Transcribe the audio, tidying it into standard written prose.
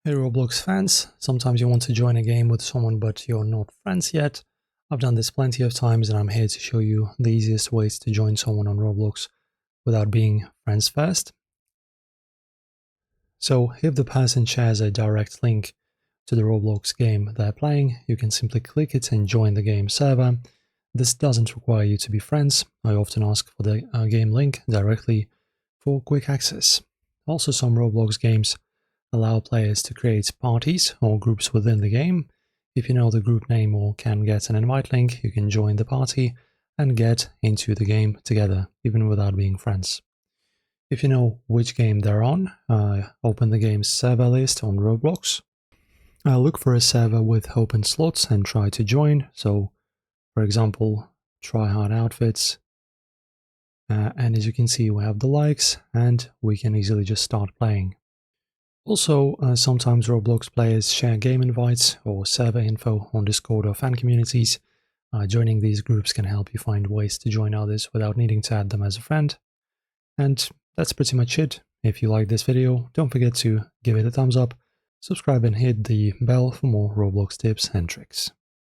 Hey Roblox fans, sometimes you want to join a game with someone but you're not friends yet. I've done this plenty of times and I'm here to show you the easiest ways to join someone on Roblox without being friends first. So if the person shares a direct link to the Roblox game they're playing, you can simply click it and join the game server. This doesn't require you to be friends. I often ask for the game link directly for quick access. Also, some Roblox games allow players to create parties or groups within the game. If you know the group name or can get an invite link, you can join the party and get into the game together, even without being friends. If you know which game they're on, open the game's server list on Roblox. Look for a server with open slots and try to join. So, for example, try hard outfits. And as you can see, we have the likes and we can easily just start playing. Also, sometimes Roblox players share game invites or server info on Discord or fan communities. Joining these groups can help you find ways to join others without needing to add them as a friend. And that's pretty much it. If you like this video, don't forget to give it a thumbs up, subscribe and hit the bell for more Roblox tips and tricks.